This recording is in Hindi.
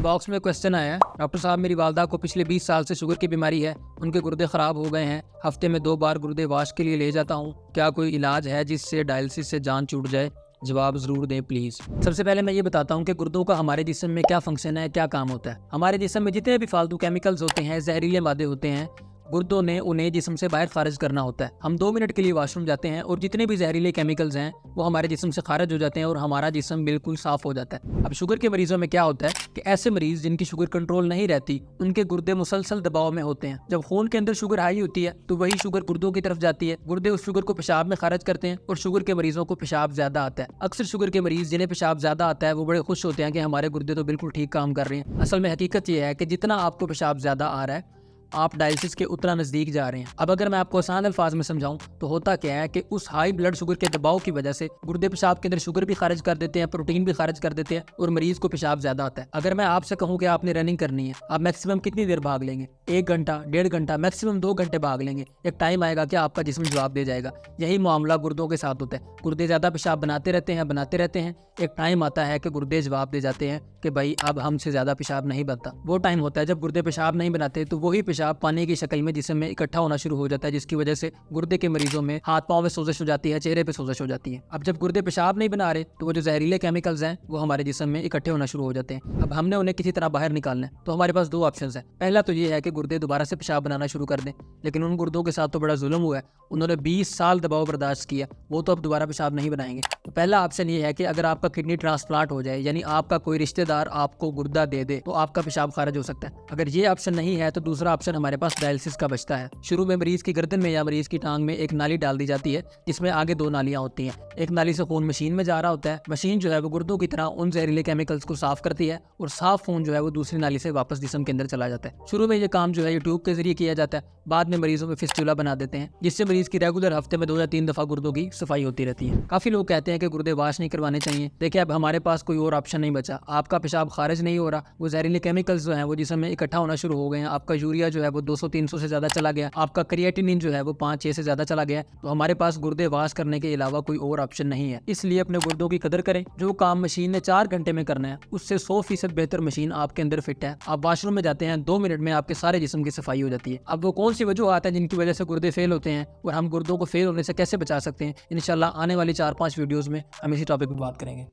इनबॉक्स में क्वेश्चन आया है, डॉक्टर साहब मेरी वालदा को पिछले 20 साल से शुगर की बीमारी है, उनके गुर्दे ख़राब हो गए हैं, हफ्ते में 2 बार गुर्दे वाश के लिए ले जाता हूँ, क्या कोई इलाज है जिससे डायलिसिस से जान छूट जाए? जवाब ज़रूर दें प्लीज़। सबसे पहले मैं ये बताता हूँ कि गुर्दों का हमारे जिस्म में क्या फंक्शन है, क्या काम होता है। हमारे जिस्म में जितने भी फालतू केमिकल्स होते हैं, जहरीले मादे होते हैं, गुर्दों ने उन्हें जिस्म से बाहर खारिज करना होता है। हम 2 मिनट के लिए वॉशरूम जाते हैं और जितने भी जहरीले केमिकल्स हैं वो हमारे जिस्म से खारिज हो जाते हैं और हमारा जिस्म बिल्कुल साफ हो जाता है। अब शुगर के मरीजों में क्या होता है कि ऐसे मरीज जिनकी शुगर कंट्रोल नहीं रहती, उनके गुर्दे मुसलसल दबाव में होते हैं। जब खून के अंदर शुगर हाई होती है तो वही शुगर गुर्दों की तरफ जाती है, गुर्दे उस शुगर को पेशाब में खारिज करते हैं और शुगर के मरीजों को पेशाब ज्यादा आता है। अक्सर शुगर के मरीज जिन्हें पेशाब ज्यादा आता है वो बड़े खुश होते हैं कि हमारे गुर्दे तो बिल्कुल ठीक काम कर रहे हैं। असल में हकीकत ये है कि जितना आपको पेशाब ज्यादा आ रहा है आप डायलिसिस के उतना नज़दीक जा रहे हैं। अब अगर मैं आपको आसान अल्फाज में समझाऊं तो होता क्या है कि उस हाई ब्लड शुगर के दबाव की वजह से गुर्दे पेशाब के अंदर शुगर भी खारिज कर देते हैं, प्रोटीन भी खारिज कर देते हैं और मरीज को पेशाब ज्यादा आता है। अगर मैं आपसे कहूं कि आपने रनिंग करनी है, आप मैक्सिमम कितनी देर भाग लेंगे? 1 घंटा, 1.5 घंटा, मैक्सिमम 2 घंटे भाग लेंगे। एक टाइम आएगा कि आपका जिस्म जवाब दे जाएगा। यही मामला गुर्दों के साथ होता है। गुर्दे ज्यादा पेशाब बनाते रहते हैं। एक टाइम आता है कि गुर्दे जवाब दे जाते हैं कि भाई अब हमसे ज्यादा पेशाब नहीं बनता। वो टाइम होता है जब गुर्दे पेशाब नहीं बनाते तो वही पेशाब पानी की शक्ल में जिस्म में इकट्ठा होना शुरू हो जाता है, जिसकी वजह से गुर्दे के मरीजों में हाथ पांव में सोजिश हो जाती है, चेहरे पे सोजिश हो जाती है। अब जब गुर्दे पेशाब नहीं बना रहे तो वो जो जहरीले केमिकल्स हैं वो हमारे जिस्म में इकट्ठे होना शुरू हो जाते हैं। अब हमने उन्हें किसी तरह बाहर निकालना है तो हमारे पास 2 ऑप्शन है। पहला तो ये है कि गुर्दे दोबारा से पेशाब बनाना शुरू कर दें, लेकिन उन गुर्दों के साथ तो बड़ा जुल्म हुआ है, उन्होंने 20 साल दबाव बर्दाश्त किया, वो तो अब दोबारा पेशाब नहीं बनाएंगे। तो पहला ऑप्शन ये है कि अगर आपका किडनी ट्रांसप्लांट हो जाए, यानी आपका कोई रिश्तेदार आपको गुर्दा दे दे, तो आपका पेशाब खारिज हो सकता है। अगर ये ऑप्शन नहीं है तो दूसरा ऑप्शन हमारे पास डायलिसिस का बचता है। शुरू में मरीज की गर्दन में या मरीज की टांग में एक नाली डाल दी जाती है जिसमें आगे 2 नालियां होती हैं। एक नाली से खून मशीन में जा रहा होता है, मशीन जो है वो गुर्दों की तरह उन जहरीले केमिकल्स को साफ करती है और साफ खून जो है वो दूसरी नाली से वापस जिस्म के अंदर चला जाता है। शुरू में ये काम जो है यूट्यूब के जरिए किया जाता है, बाद में मरीजों में फिस्टुला बना देते हैं, जिससे मरीज की रेगुलर हफ्ते में 2 या 3 दफा गुर्दों की सफाई होती रहती है। काफी लोग कहते हैं कि गुर्दे वाश नहीं करवाने चाहिए। देखिए अब हमारे पास कोई और ऑप्शन नहीं बचा। आपका पेशाब खारिज नहीं हो रहा, वो जहरीले केमिकल्स जो हैं वो जिस्म में इकट्ठा होना शुरू हो गए हैं, आपका यूरिया जो है वो 200-300 से ज्यादा चला गया, आपका क्रिएटिनिन जो है वो 5-6 से ज्यादा चला गया, तो हमारे पास गुर्दे वाश करने के अलावा कोई और ऑप्शन नहीं है। इसलिए अपने गुर्दों की कदर करें। जो काम मशीन ने 4 घंटे में करना है उससे 100% बेहतर मशीन आपके अंदर फिट है। आप वॉशरूम में जाते हैं, 2 मिनट में आपके सारे जिस्म की सफाई हो जाती है। अब वो कौन सी वजूहत है जिनकी वजह से गुर्दे फेल होते हैं और हम गुर्दों को फेल होने से कैसे बचा सकते हैं, इंशाल्लाह आने वाली 4-5 वीडियोस में हम इसी टॉपिक पर बात करेंगे।